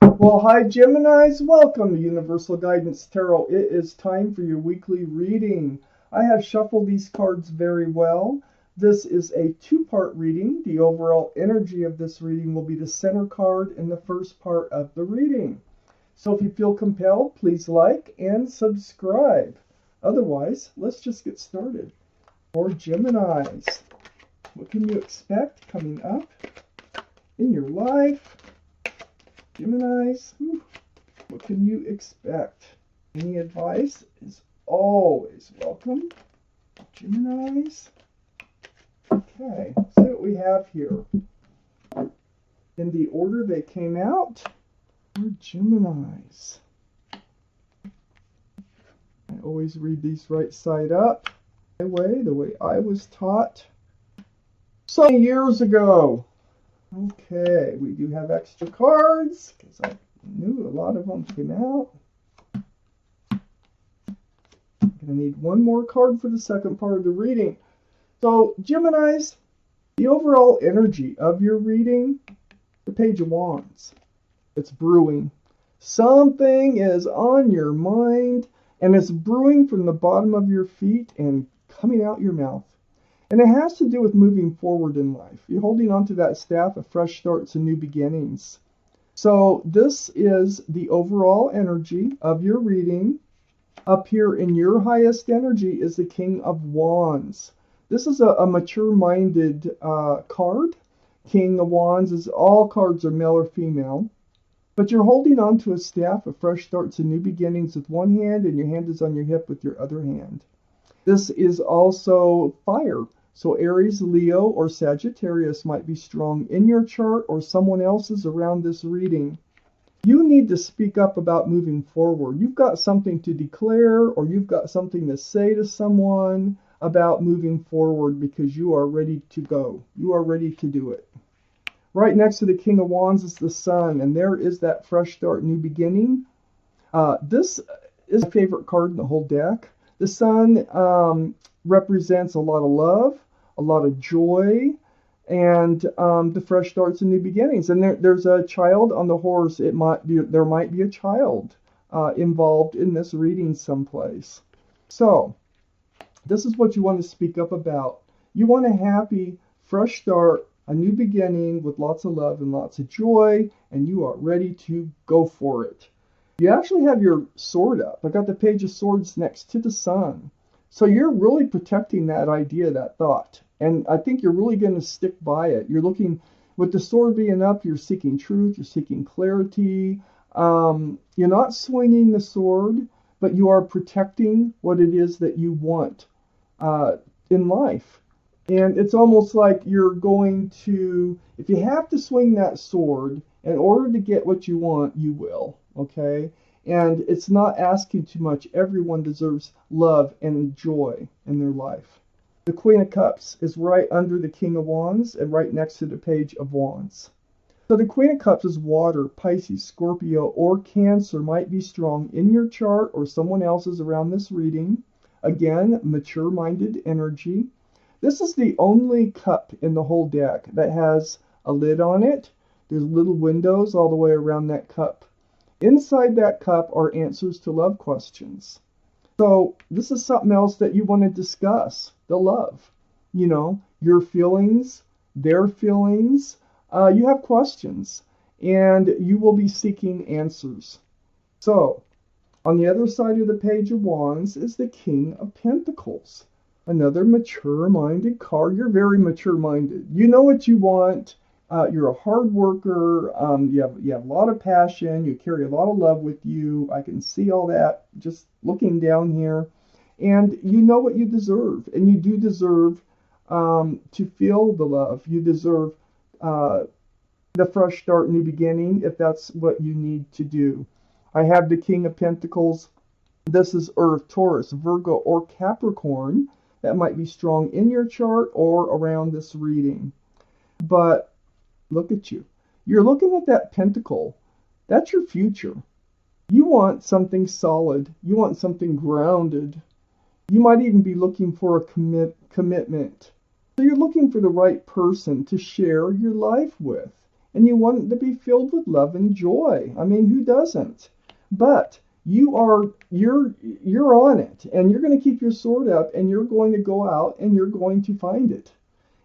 Well, hi Geminis, welcome to Universal Guidance Tarot. It is time for your weekly reading. I have shuffled these cards very well. This is a two-part reading. The overall energy of this reading will be the center card in the first part of the reading. So if you feel compelled, please like and subscribe. Otherwise, let's just get started. For Geminis, what can you expect coming up in your life? Geminis, what can you expect? Any advice is always welcome. Geminis. Okay, let's see what we have here. In the order they came out, we're Geminis. I always read these right side up. The way I was taught so many years ago. Okay, we do have extra cards because I knew a lot of them came out. I'm going to need one more card for the second part of the reading. So, Geminis, the overall energy of your reading, the Page of Wands. It's brewing. Something is on your mind, and it's brewing from the bottom of your feet and coming out your mouth. And it has to do with moving forward in life. You're holding on to that staff of fresh starts and new beginnings. So this is the overall energy of your reading. Up here in your highest energy is the King of Wands. This is a mature-minded card. King of Wands is all cards are male or female. But you're holding on to a staff of fresh starts and new beginnings with one hand, and your hand is on your hip with your other hand. This is also fire. So Aries, Leo, or Sagittarius might be strong in your chart or someone else's around this reading. You need to speak up about moving forward. You've got something to declare, or you've got something to say to someone about moving forward because you are ready to go. You are ready to do it. Right next to the King of Wands is the Sun, and there is that fresh start, new beginning. This is my favorite card in the whole deck. The Sun represents a lot of love, a lot of joy, and the fresh starts and new beginnings. And there's a child on the horse. There might be a child involved in this reading someplace. So this is what you want to speak up about. You want a happy, fresh start, a new beginning with lots of love and lots of joy, and you are ready to go for it. You actually have your sword up. I got the Page of Swords next to the Sun. So you're really protecting that idea, that thought. And I think you're really going to stick by it. You're looking, with the sword being up, you're seeking truth, you're seeking clarity. You're not swinging the sword, but you are protecting what it is that you want in life. And it's almost like you're going to, if you have to swing that sword, in order to get what you want, you will, okay? And it's not asking too much. Everyone deserves love and joy in their life. The Queen of Cups is right under the King of Wands and right next to the Page of Wands. So the Queen of Cups is water. Pisces, Scorpio, or Cancer might be strong in your chart or someone else's around this reading. Again, mature-minded energy. This is the only cup in the whole deck that has a lid on it. There's little windows all the way around that cup. Inside that cup are answers to love questions. So this is something else that you want to discuss, the love. You know, your feelings, their feelings. You have questions, and you will be seeking answers. So, on the other side of the Page of Wands is the King of Pentacles. Another mature-minded card. You're very mature-minded. You know what you want. You're a hard worker. You have a lot of passion. You carry a lot of love with you. I can see all that just looking down here. And you know what you deserve. And you do deserve to feel the love. You deserve the fresh start, new beginning, if that's what you need to do. I have the King of Pentacles. This is Earth, Taurus, Virgo, or Capricorn. That might be strong in your chart or around this reading. But look at you. You're looking at that pentacle. That's your future. You want something solid. You want something grounded. You might even be looking for a commitment. So you're looking for the right person to share your life with. and you want it to be filled with love and joy. I mean, who doesn't? But you're on it, and you're going to keep your sword up, and you're going to go out and you're going to find it.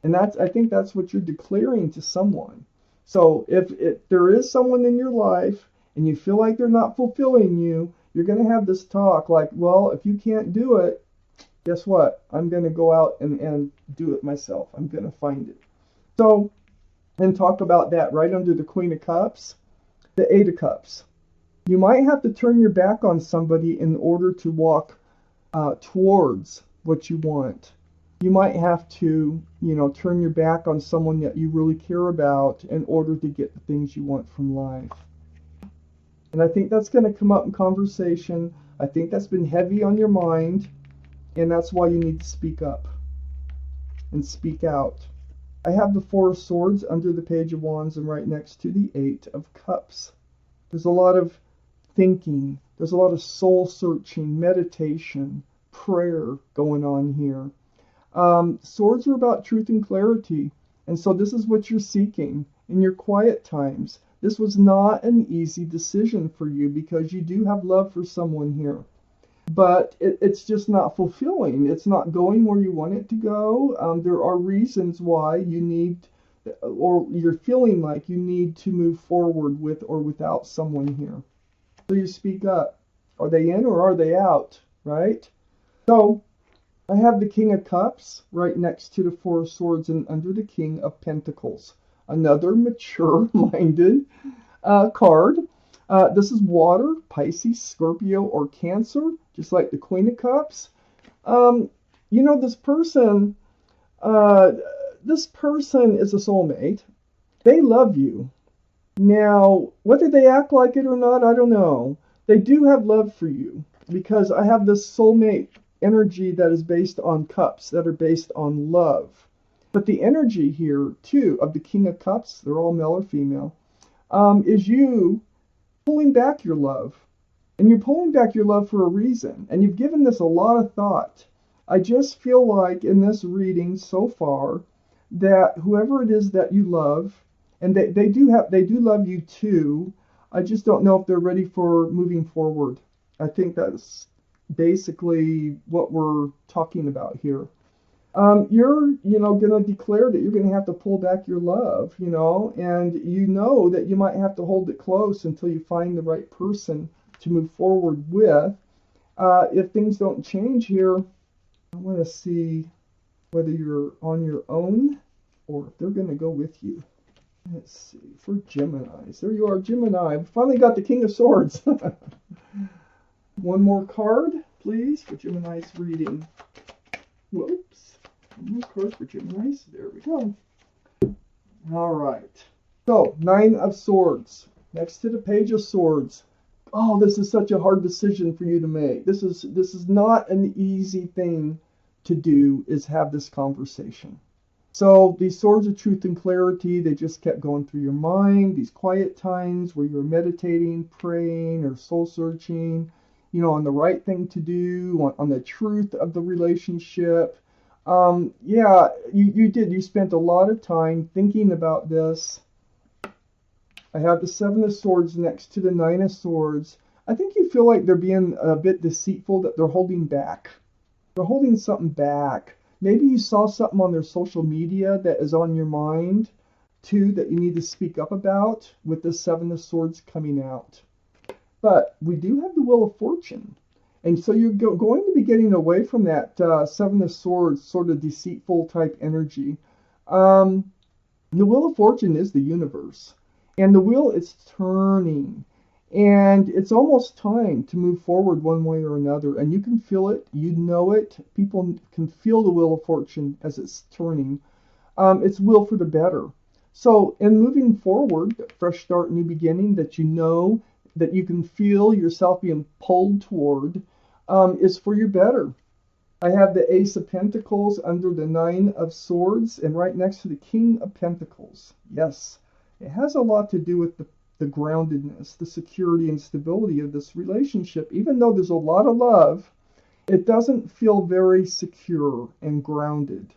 And I think that's what you're declaring to someone. So if there is someone in your life and you feel like they're not fulfilling you, you're going to have this talk like, well, if you can't do it, guess what? I'm going to go out and do it myself. I'm going to find it. So, and talk about that right under the Queen of Cups, the Eight of Cups. You might have to turn your back on somebody in order to walk towards what you want. You might have to, turn your back on someone that you really care about in order to get the things you want from life. And I think that's going to come up in conversation. I think that's been heavy on your mind, and that's why you need to speak up and speak out. I have the Four of Swords under the Page of Wands and right next to the Eight of Cups. There's a lot of thinking. There's a lot of soul searching, meditation, prayer going on here. Swords are about truth and clarity. And so this is what you're seeking in your quiet times. This was not an easy decision for you because you do have love for someone here. But it's just not fulfilling. It's not going where you want it to go. There are reasons why you need, or you're feeling like you need to move forward with or without someone here. So you speak up. Are they in or are they out? Right? So I have the King of Cups right next to the Four of Swords and under the King of Pentacles. Another mature-minded card. This is water, Pisces, Scorpio, or Cancer, just like the Queen of Cups. This person is a soulmate. They love you. Now, whether they act like it or not, I don't know. They do have love for you because I have this soulmate energy that is based on cups, that are based on love. But the energy here, too, of the King of Cups, they're all male or female, is you pulling back your love. And you're pulling back your love for a reason. And you've given this a lot of thought. I just feel like in this reading so far that whoever it is that you love, and they do love you too, I just don't know if they're ready for moving forward. I think that's basically what we're talking about here. You're, going to declare that you're going to have to pull back your love, and that you might have to hold it close until you find the right person to move forward with. If things don't change here, I want to see whether you're on your own or if they're going to go with you. Let's see, for Geminis. There you are, Gemini. We finally got the King of Swords. One more card, please, for Gemini's reading. Whoops. One more card for Gemini's. There we go. All right. So, Nine of Swords. Next to the Page of Swords. Oh, this is such a hard decision for you to make. This is not an easy thing to do, is have this conversation. So these swords of truth and clarity, they just kept going through your mind, these quiet times where you're meditating, praying, or soul searching, on the right thing to do, on the truth of the relationship. You did. You spent a lot of time thinking about this. I have the Seven of Swords next to the Nine of Swords. I think you feel like they're being a bit deceitful, that they're holding back. They're holding something back. Maybe you saw something on their social media that is on your mind, too, that you need to speak up about with the Seven of Swords coming out. But we do have the Wheel of Fortune. And so you're going to be getting away from that Seven of Swords sort of deceitful type energy. The Wheel of Fortune is the universe. And the wheel is turning. And it's almost time to move forward one way or another. And you can feel it. You know it. People can feel the Wheel of Fortune as it's turning. It's will for the better. So in moving forward, fresh start, new beginning, that you know, that you can feel yourself being pulled toward, is for your better. I have the Ace of Pentacles under the Nine of Swords and right next to the King of Pentacles. Yes, it has a lot to do with the groundedness, the security and stability of this relationship. Even though there's a lot of love, it doesn't feel very secure and grounded.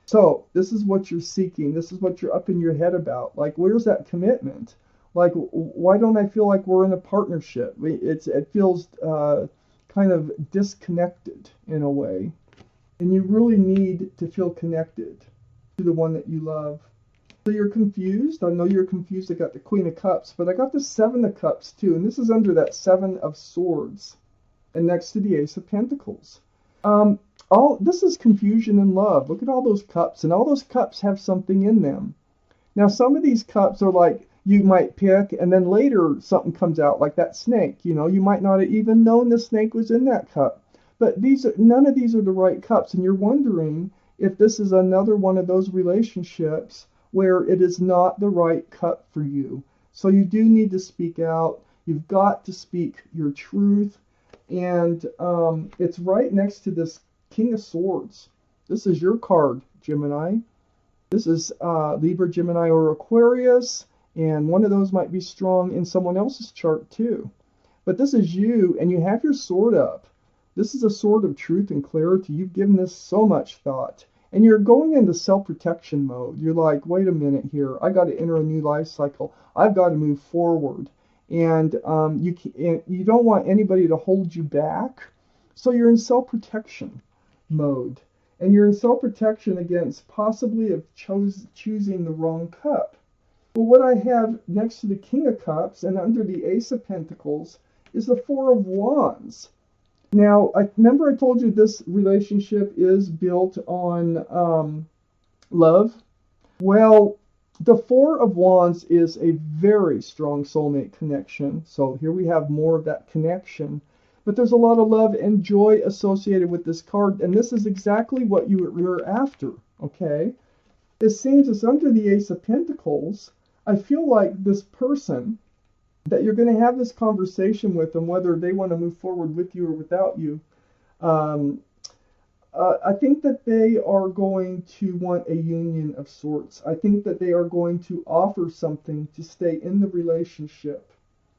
So this is what you're seeking. This is what you're up in your head about. Like, where's that commitment? Like, why don't I feel like we're in a partnership? It feels kind of disconnected in a way, and you really need to feel connected to the one that you love. So you're confused. I know you're confused. I got the Queen of Cups, but I got the Seven of Cups too, and this is under that Seven of Swords, and next to the Ace of Pentacles. Um, all this is confusion and love. Look at all those cups, and all those cups have something in them. Now, some of these cups are like you might pick, and then later something comes out, like that snake. You know, you might not have even known the snake was in that cup. But none of these are the right cups, and you're wondering if this is another one of those relationships where it is not the right cup for you. So you do need to speak out. You've got to speak your truth, and it's right next to this King of Swords. This is your card, Gemini. This is Libra, Gemini, or Aquarius, and one of those might be strong in someone else's chart too. But this is you, and you have your sword up. This is a sword of truth and clarity. You've given this so much thought, and you're going into self-protection mode. You're like, wait a minute here. I got to enter a new life cycle. I've got to move forward, and you don't want anybody to hold you back. So you're in self-protection mode. And you're in self-protection against possibly of choosing the wrong cup. Well, what I have next to the King of Cups and under the Ace of Pentacles is the Four of Wands. Now, remember I told you this relationship is built on love? Well, the Four of Wands is a very strong soulmate connection. So here we have more of that connection. But there's a lot of love and joy associated with this card, and this is exactly what you're after, okay? It seems it's under the Ace of Pentacles. I feel like this person that you're going to have this conversation with them, whether they want to move forward with you or without you, I think that they are going to want a union of sorts. I think that they are going to offer something to stay in the relationship.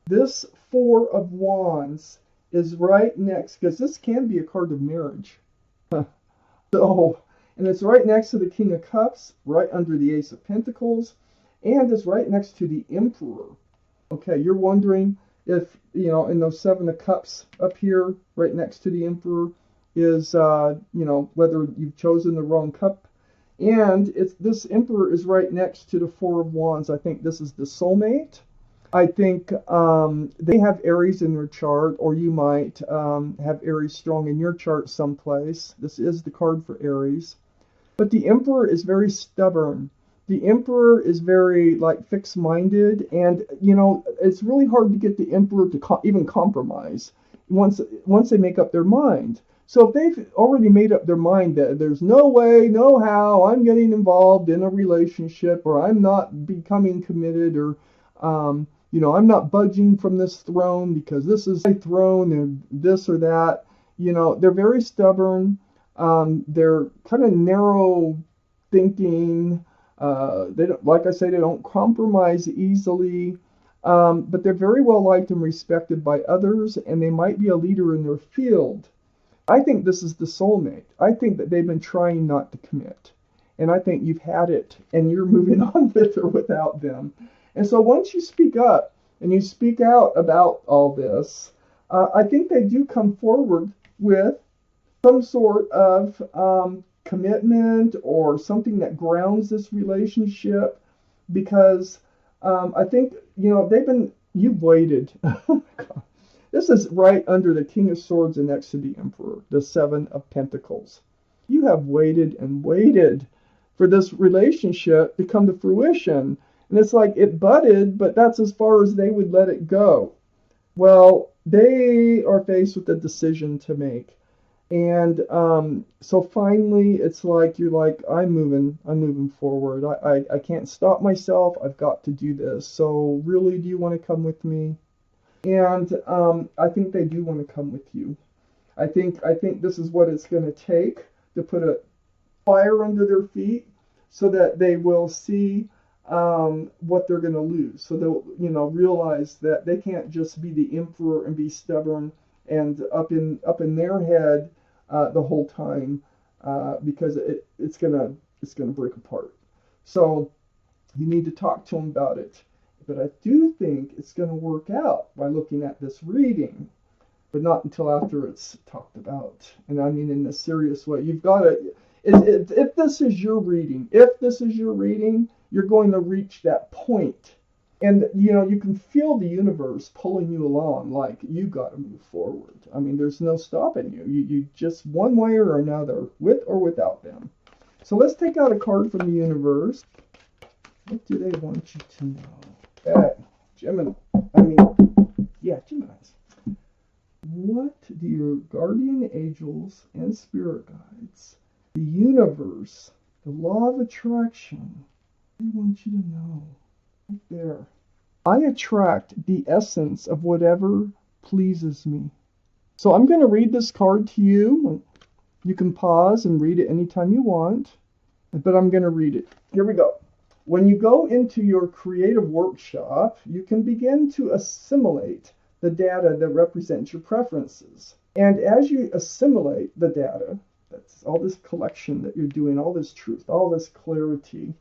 This Four of Wands is right next, because this can be a card of marriage. So, and it's right next to the King of Cups, right under the Ace of Pentacles, and it's right next to the Emperor. Okay, you're wondering if, in those Seven of Cups up here, right next to the Emperor, is, whether you've chosen the wrong cup. And this Emperor is right next to the Four of Wands. I think this is the soulmate. I think they have Aries in their chart, or you might have Aries strong in your chart someplace. This is the card for Aries. But the Emperor is very stubborn. The Emperor is very fixed-minded, and it's really hard to get the Emperor to even compromise once they make up their mind. So if they've already made up their mind that there's no way, no how, I'm getting involved in a relationship, or I'm not becoming committed, or I'm not budging from this throne because this is my throne and this or that. They're very stubborn. They're kind of narrow thinking. They don't, like I say, they don't compromise easily. But they're very well liked and respected by others, and they might be a leader in their field. I think this is the soulmate. I think that they've been trying not to commit. And I think you've had it, and you're moving on with or without them. And so once you speak up and you speak out about all this, I think they do come forward with some sort of commitment or something that grounds this relationship, because I think, you've waited. Oh my God. This is right under the King of Swords and next to the Emperor, the Seven of Pentacles. You have waited and waited for this relationship to come to fruition. And it's like it budded, but that's as far as they would let it go. Well, they are faced with a decision to make. And so finally, it's like you're like, I'm moving forward. I can't stop myself. I've got to do this. So really, do you want to come with me? And I think they do want to come with you. I think this is what it's going to take to put a fire under their feet, so that they will see what they're going to lose. So they'll realize that they can't just be the Emperor and be stubborn and up in their head the whole time, because it's going to it's going to break apart. So you need to talk to them about it. But I do think it's going to work out by looking at this reading, but not until after it's talked about. And I mean in a serious way. You've got to, if this is your reading, you're going to reach that point. And, you know, you can feel the universe pulling you along, like you got to move forward. I mean, there's no stopping you. You just one way or another, with or without them. So let's take out a card from the universe. What do they want you to know? Okay, Gemini. Geminis. What do your guardian angels and spirit guides, the universe, the law of attraction, they want you to know? Right there. I attract the essence of whatever pleases me. So I'm going to read this card to you. You can pause and read it anytime you want, but I'm going to read it. Here we go. When you go into your creative workshop, you can begin to assimilate the data that represents your preferences. And as you assimilate the data, that's all this collection that you're doing, all this truth, all this clarity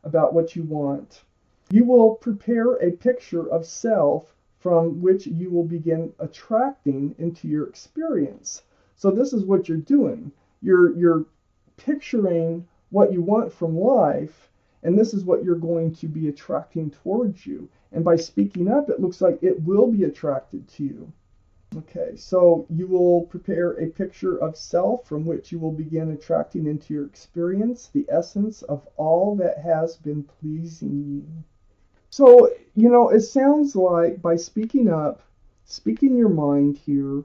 about what you want, you will prepare a picture of self from which you will begin attracting into your experience. So this is what you're doing. You're picturing what you want from life, and this is what you're going to be attracting towards you. And by speaking up, it looks like it will be attracted to you. Okay, so you will prepare a picture of self from which you will begin attracting into your experience the essence of all that has been pleasing you. So, you know, it sounds like by speaking up, speaking your mind here,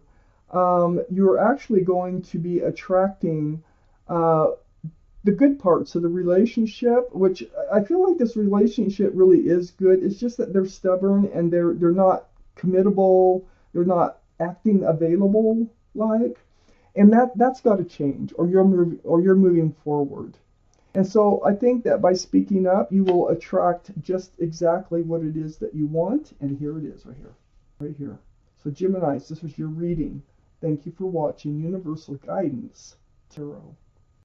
you're actually going to be attracting the good parts of the relationship, which I feel like this relationship really is good. It's just that they're stubborn and they're not committable, they're not acting available like, and that's got to change, or you're moving forward. And so I think that by speaking up, you will attract just exactly what it is that you want, and here it is, right here. So Geminis, this was your reading. Thank you for watching Universal Guidance Tarot.